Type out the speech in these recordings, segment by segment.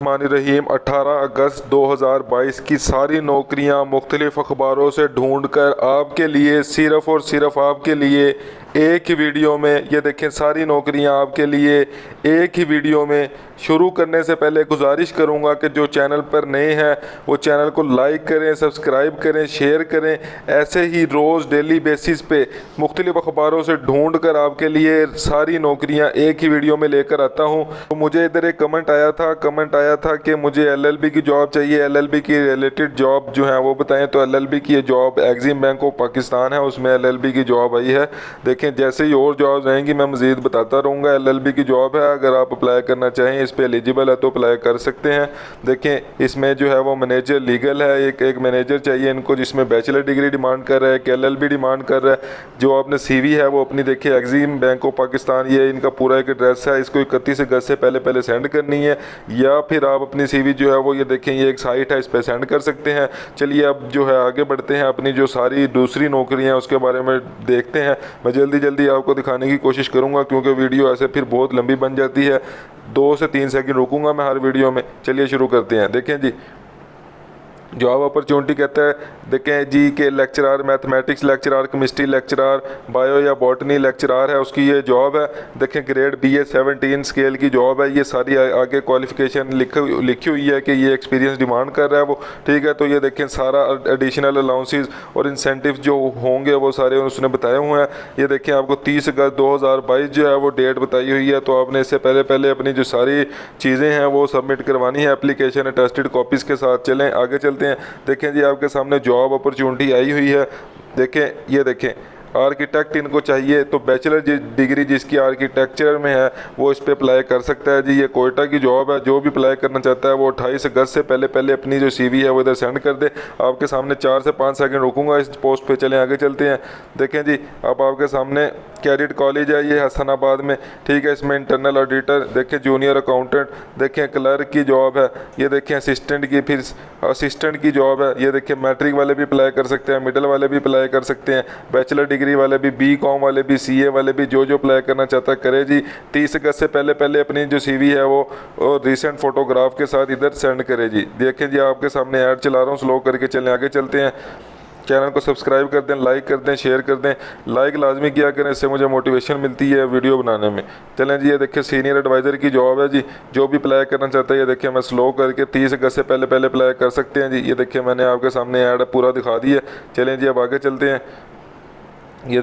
रहीम 18 अगस्त 2022 की सारी नौकरियां मुख्तलिफ अखबारों से ढूंढ कर आपके लिए सिर्फ़ और सिर्फ आपके लिए एक ही वीडियो में, ये देखें सारी नौकरियां आपके लिए एक ही वीडियो में। शुरू करने से पहले गुजारिश करूंगा कि जो चैनल पर नए हैं वो चैनल को लाइक करें, सब्सक्राइब करें, शेयर करें। ऐसे ही रोज़ डेली बेसिस पे मुख्तलिफ अखबारों से ढूंढ कर आपके लिए सारी नौकरियां एक ही वीडियो में लेकर आता हूं। तो मुझे इधर एक कमेंट आया था कि मुझे एलएलबी की जॉब चाहिए, एलएलबी की रिलेटेड जॉब जो है वो बताएं। तो एलएलबी की ये job EXIM bank of Pakistan है, उसमें एलएलबी की जॉब आई है। देखें जैसे ही और जॉब्स आएंगी मैं मज़ीद बताता रहूँगा। एलएलबी की जॉब है, अगर आप अप्लाई करना चाहें, इस पर एलिजिबल है तो अप्लाई कर सकते हैं। देखें इसमें जो है वो मैनेजर लीगल है, एक मैनेजर चाहिए इनको जिसमें बैचलर डिग्री डिमांड कर रहा है, एक एलएलबी डिमांड कर रहा है। जो आपने सीवी है वो अपनी देखिए एग्जिम बैंक ऑफ पाकिस्तान, ये इनका पूरा एक एड्रेस है, इसको 31 अगस्त से पहले सेंड करनी है। या फिर आप अपनी सीवी जो है वो ये देखें ये एक साइट है, इस पर सेंड कर सकते हैं। चलिए अब जो है आगे बढ़ते हैं, अपनी जो सारी दूसरी नौकरियां उसके बारे में देखते हैं। मैं जल्दी आपको दिखाने की कोशिश करूंगा क्योंकि वीडियो ऐसे फिर बहुत लंबी बन जाती है। 2 से 3 सेकंड रुकूंगा मैं हर वीडियो में। चलिए शुरू करते हैं। देखें जी, जॉब अपॉर्चुनिटी कहता है, देखें जी के lecturer, mathematics lecturer, chemistry lecturer, bio या बॉटनी लेक्चरार है, उसकी ये जॉब है। देखें ग्रेड BA 17 स्केल की जॉब है। ये सारी आगे क्वालिफिकेशन लिखी हुई है कि ये एक्सपीरियंस डिमांड कर रहा है वो, ठीक है। तो ये देखें सारा एडिशनल अलाउंसेस और इंसेंटिव जो होंगे वो सारे उसने बताए हुए हैं। ये देखें आपको 30 अगस्त 2022 जो है वो डेट बताई हुई है। तो आपने इससे पहले अपनी जो सारी चीज़ें हैं वो सबमिट करवानी है, एप्लीकेशन अटेस्टेड कॉपीज़ के साथ। चलें आगे चलते हैं। देखें जी आपके सामने जॉब अपॉर्चुनिटी आई हुई है। देखें ये देखें आर्किटेक्ट इनको चाहिए, तो बैचलर डिग्री जिसकी आर्किटेक्चर में है वो इस पर अप्लाई कर सकता है जी। ये कोयटा की जॉब है। जो भी अप्लाई करना चाहता है वो 28 अगस्त से पहले अपनी जो सीवी है वो इधर सेंड कर दे। आपके सामने 4 से 5 सेकंड रुकूंगा इस पोस्ट पे। चलें आगे चलते हैं। देखें जी अब आपके सामने कैरिट कॉलेज है ये हसनाबाद में, ठीक है। इसमें इंटरनल ऑडिटर, देखें जूनियर अकाउंटेंट, देखें क्लर्क की जॉब है। ये देखें असिस्टेंट की, फिर असिस्टेंट की जॉब है। ये देखें मैट्रिक वाले भी अप्लाई कर सकते हैं, मिडिल वाले भी अप्लाई कर सकते हैं, बैचलर डिग्री वाले भी, BCom वाले भी, CA वाले भी, जो अप्लाई करना चाहता है करे जी। 30 अगस्त से पहले अपनी जो CV है वो रिसेंट फोटोग्राफ के साथ इधर सेंड करे जी। देखें जी आपके सामने ऐड चला रहा हूँ, स्लो करके चलें आगे चलते हैं। चैनल को सब्सक्राइब कर दें, लाइक कर दें, शेयर कर दें। लाइक लाजमी किया करें, इससे मुझे मोटिवेशन मिलती है वीडियो बनाने में। चलें जी ये देखिए सीनियर एडवाइज़र की जॉब है जी। जो भी अप्लाई करना चाहता है ये देखिए मैं स्लो करके 30 अगस्त से पहले अप्लाई कर सकते हैं जी। ये देखिए मैंने आपके सामने ऐड पूरा दिखा दी है। चलें जी अब आगे चलते हैं। ये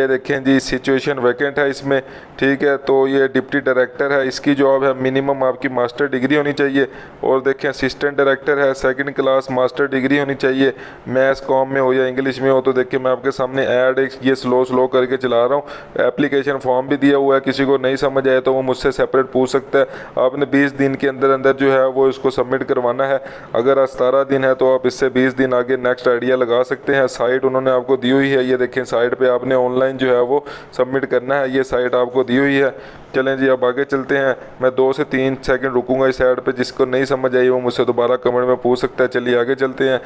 देखें जी सिचुएशन वैकेंट है इसमें, ठीक है। तो ये डिप्टी डायरेक्टर है, इसकी जॉब है। मिनिमम आपकी मास्टर डिग्री होनी चाहिए। और देखें असिस्टेंट डायरेक्टर है, 2nd क्लास मास्टर डिग्री होनी चाहिए, मैथ्स कॉम में हो या इंग्लिश में हो। तो देखिए मैं आपके सामने ऐड ये स्लो करके चला रहा हूँ। एप्लीकेशन फॉर्म भी दिया हुआ है, किसी को नहीं समझ आए तो वो मुझसे सेपरेट पूछ सकता है। आपने 20 दिन के अंदर जो है वो इसको सबमिट करवाना है। अगर आज 17 दिन है तो आप इससे 20 दिन आगे नेक्स्ट आइडिया लगा सकते हैं। साइट उन्होंने आपको दी हुई है, ये देखें साइट पर आपने ऑनलाइन जो है वो सबमिट करना है। ये साइट आपको दी हुई है। चलें जी अब आगे चलते हैं। मैं 2 से 3 सेकंड रुकूंगा इस साइड पे। जिसको नहीं समझ आई वो मुझसे दोबारा कमेंट में पूछ सकता है। चलिए आगे चलते हैं।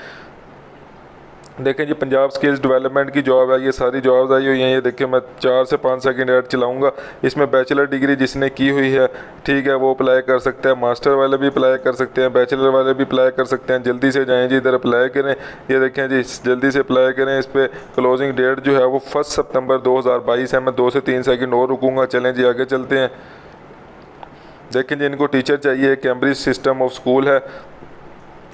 देखें जी पंजाब स्किल्स डेवलपमेंट की जॉब है। ये सारी जॉब्स आई हुई हैं। ये देखें मैं 4 से 5 सेकंड ऐड चलाऊंगा। इसमें बैचलर डिग्री जिसने की हुई है, ठीक है, वो अप्लाई कर सकते हैं। मास्टर वाले भी अप्लाई कर सकते हैं, बैचलर वाले भी अप्लाई कर सकते हैं। जल्दी से जाएँ जी इधर अप्लाई करें। ये देखें जी जल्दी से अप्लाई करें। इस पर क्लोजिंग डेट जो है वो 1 सितंबर 2022 है। मैं 2 से 3 सेकंड और रुकूँगा। चलें जी आगे चलते हैं। देखें जी इनको टीचर चाहिए, कैम्ब्रिज सिस्टम ऑफ स्कूल है,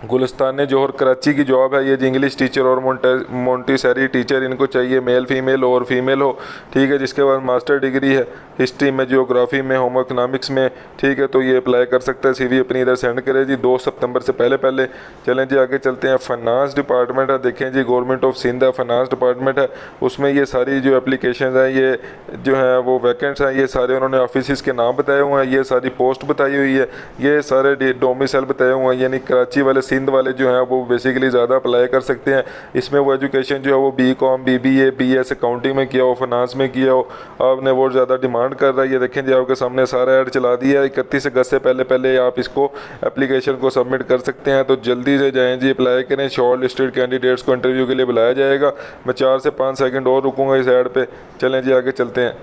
गुलिस्तान जौहर कराची की जॉब है। ये जी इंग्लिश टीचर और मोंटेसरी टीचर इनको चाहिए, मेल फीमेल और फीमेल हो, ठीक है। जिसके बाद मास्टर डिग्री है हिस्ट्री में, जियोग्राफी में, होम इकोनॉमिक्स में, ठीक है। तो ये अप्लाई कर सकता है। CV अपनी इधर सेंड करे जी 2 सितंबर से पहले। चलें जी आगे चलते हैं। फाइनेंस डिपार्टमेंट है। देखें जी गवर्नमेंट ऑफ सिंध है, फाइनेंस डिपार्टमेंट है। उसमें ये सारी जो एप्लीकेशन है ये जो है वो वैकेंट्स हैं। ये सारे उन्होंने ऑफिस के नाम बताए हुए हैं, ये सारी पोस्ट बताई हुई है, ये सारे डोमिसाइल बताए हुए हैं। यानी कराची वाले, सिंध वाले जो हैं वो बेसिकली ज़्यादा अप्लाई कर सकते हैं। इसमें वो एजुकेशन जो है वो BCom, BBA, BS अकाउंटिंग में किया हो, फाइनेंस में किया हो, आपने वो ज़्यादा डिमांड कर रहा है। ये देखें जी आपके सामने सारा ऐड चला दिया है। 31 अगस्त से पहले आप इसको एप्लीकेशन को सबमिट कर सकते हैं। तो जल्दी से जाएँ जी अप्लाई करें। शॉर्ट लिस्टेड कैंडिडेट्स को इंटरव्यू के लिए बुलाया जाएगा। मैं 4 से 5 सेकंड और रुकूँगा इस ऐड पर। चलें जी आगे चलते हैं।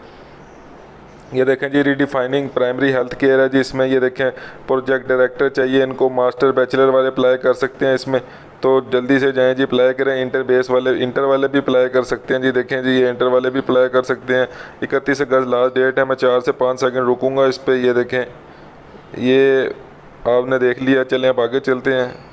ये देखें जी रीडिफाइनिंग प्राइमरी हेल्थ केयर है जी, इसमें ये देखें प्रोजेक्ट डायरेक्टर चाहिए इनको, मास्टर बैचलर वाले अप्लाई कर सकते हैं इसमें, तो जल्दी से जाएं जी अप्लाई करें। इंटर वाले भी अप्लाई कर सकते हैं जी, देखें जी ये इंटर वाले भी अप्लाई कर सकते हैं। 31 अगस्त लास्ट डेट है, मैं 4 से 5 सेकंड रुकूंगा इस पर। ये देखें ये आपने देख लिया, चलें अब आगे चलते हैं।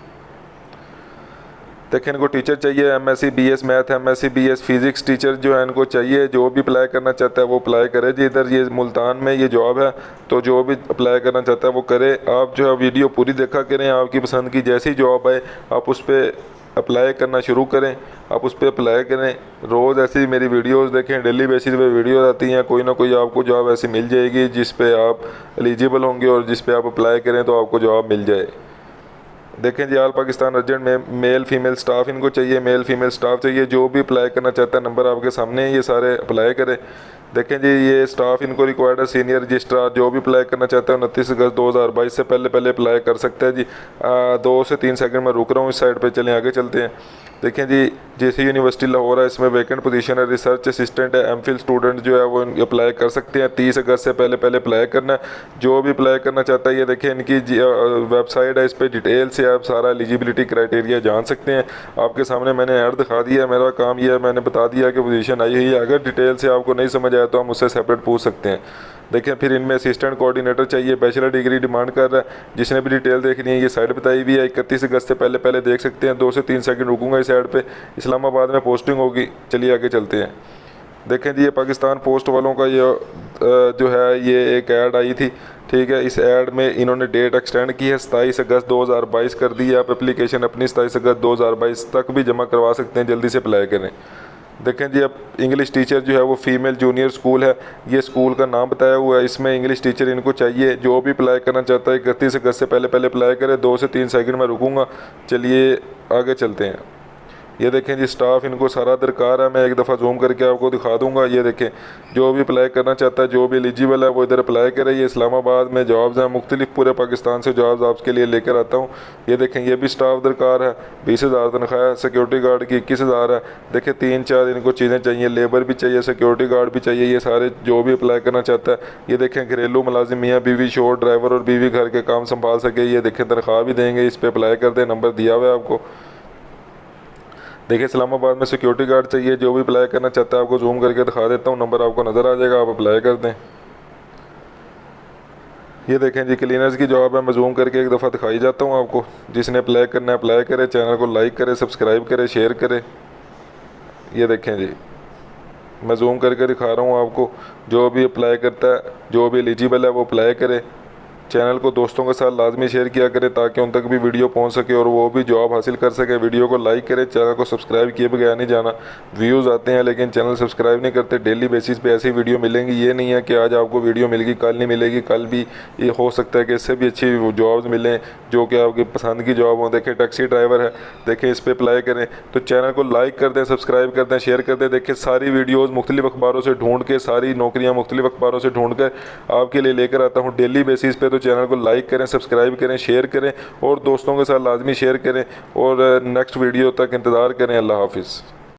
देखें इनको टीचर चाहिए MSc BS math, MSc BS physics teacher जो है इनको चाहिए। जो भी अप्लाई करना चाहता है वो अप्लाई करे जी। इधर ये मुल्तान में ये जॉब है, तो जो भी अप्लाई करना चाहता है वो करे। आप जो है वीडियो पूरी देखा करें, आपकी पसंद की जैसी जॉब है आप उस पर अप्लाई करना शुरू करें, आप उस पर अप्लाई करें। रोज़ ऐसी मेरी वीडियोस देखें, डेली बेसिस पे वीडियोस आती हैं, कोई ना कोई आपको जॉब ऐसी मिल जाएगी जिस पे आप एलिजिबल होंगे और जिस पे आप अप्लाई करें तो आपको जॉब मिल जाए। देखें जी ऑल पाकिस्तान अर्जेंट में मेल फीमेल स्टाफ इनको चाहिए, मेल फीमेल स्टाफ चाहिए। जो भी अप्लाई करना चाहता है नंबर आपके सामने है, ये सारे अप्लाई करें। देखें जी ये स्टाफ इनको रिक्वायर्ड है सीनियर रजिस्ट्रार। जो भी अप्लाई करना चाहता है 29 अगस्त 2022 से पहले अप्लाई कर सकता है जी। 2 से 3 सेकंड में रुक रहा हूँ इस साइड पे, चलें आगे चलते हैं। देखें जी JC यूनिवर्सिटी लाहौर है, इसमें वैकेंट पोजीशन है, रिसर्च असिस्टेंट है। MPhil स्टूडेंट जो है वो अप्लाई कर सकते हैं। 30 अगस्त से पहले अप्लाई करना है। जो भी अप्लाई करना चाहता है ये देखें इनकी वेबसाइट है, इस पर डिटेल से आप सारा एलिजिबिलिटी क्राइटेरिया जान सकते हैं। आपके सामने मैंने ऐड दिखा दिया, मेरा काम ये है मैंने बता दिया कि पोजीशन आई हुई है। अगर डिटेल से आपको नहीं समझ आया तो हम उससे सेपरेट पूछ सकते हैं। देखें फिर इनमें असिस्टेंट कोऑर्डिनेटर चाहिए, बैचलर डिग्री डिमांड कर रहा है। जिसने भी डिटेल देखनी है ये साइड बताई हुई है। 31 अगस्त से पहले देख सकते हैं। 2 से 3 सेकंड रुकूंगा इस साइड पे। इस्लामाबाद में पोस्टिंग होगी, चलिए आगे चलते हैं। देखें जी ये पाकिस्तान पोस्ट वालों का ये जो है ये एक ऐड आई थी, ठीक है। इस ऐड में इन्होंने डेट एक्सटेंड की है, 27 अगस्त 2022 कर दी है। आप एप्लीकेशन अपनी 27 अगस्त 2022 तक भी जमा करवा सकते हैं, जल्दी से अप्लाई करें। देखें जी अब इंग्लिश टीचर जो है वो फीमेल जूनियर स्कूल है, ये स्कूल का नाम बताया हुआ है। इसमें इंग्लिश टीचर इनको चाहिए। जो भी अप्लाई करना चाहता है 31 अगस्त से पहले अप्लाई करे। 2 से 3 सेकंड में रुकूंगा, चलिए आगे चलते हैं। ये देखें जी स्टाफ इनको सारा दरकार है, मैं एक दफ़ा जूम करके आपको दिखा दूंगा। ये देखें जो भी अप्लाई करना चाहता है, जो भी एलिजिबल है वो इधर अप्लाई करे। ये इस्लामाबाद में जॉब्स हैं, मुख्तलिफ पूरे पाकिस्तान से जॉब्स आपके लिए लेकर आता हूँ। ये देखें ये भी स्टाफ दरकार है, 20,000 तनख्वाह है। सिक्योरिटी गार्ड की 21,000 है। देखें 3-4 इनको चीज़ें चाहिए, लेबर भी चाहिए, सिक्योरिटी गार्ड भी चाहिए। ये सारे जो भी अप्लाई करना चाहता है। ये देखें घरेलू मुलाजिम मियाँ बीवी, शोर ड्राइवर और बीवी घर के काम संभाल सके। ये देखें तनख्वाह भी देंगे, इस पर अप्लाई कर दें, नंबर दिया हुआ है आपको। देखिए इस्लामाबाद में सिक्योरिटी गार्ड चाहिए। जो भी अप्लाई करना चाहता है आपको जूम करके दिखा देता हूँ, नंबर आपको नज़र आ जाएगा, आप अप्लाई कर दें। ये देखें जी क्लीनर्स की जॉब है, मैं जूम करके एक दफ़ा दिखाई जाता हूँ आपको। जिसने अप्लाई करना है अप्लाई करे, चैनल को लाइक करे, सब्सक्राइब करे, शेयर करे। ये देखें जी मैं जूम करके दिखा रहा हूँ आपको। जो भी अप्लाई करता है, जो भी एलिजिबल है वो अप्लाई करे। चैनल को दोस्तों के साथ लाजमी शेयर किया करें ताकि उन तक भी वीडियो पहुंच सके और वो भी जॉब हासिल कर सके। वीडियो को लाइक करें, चैनल को सब्सक्राइब किए बगैर नहीं जाना। व्यूज़ आते हैं लेकिन चैनल सब्सक्राइब नहीं करते। डेली बेसिस पे ऐसी वीडियो मिलेंगी, ये नहीं है कि आज आपको वीडियो मिलेगी कल नहीं मिलेगी। कल भी ये हो सकता है कि इससे भी अच्छी जॉब्स मिलें जो कि आपकी पसंद की जॉब हो। देखें टैक्सी ड्राइवर है, देखें इस पर अप्लाई करें। तो चैनल को लाइक कर दें, सब्सक्राइब कर दें, शेयर कर दें। देखें सारी वीडियोज़ मुख्तलिफ अखबारों से ढूँढ के, सारी नौकरियाँ मुख्तलिफ अखबारों से ढूँढ कर आपके लिए लेकर आता हूँ डेली बेसिस पे। तो चैनल को लाइक करें, सब्सक्राइब करें, शेयर करें और दोस्तों के साथ लाजमी शेयर करें और नेक्स्ट वीडियो तक इंतज़ार करें। अल्लाह हाफिज़।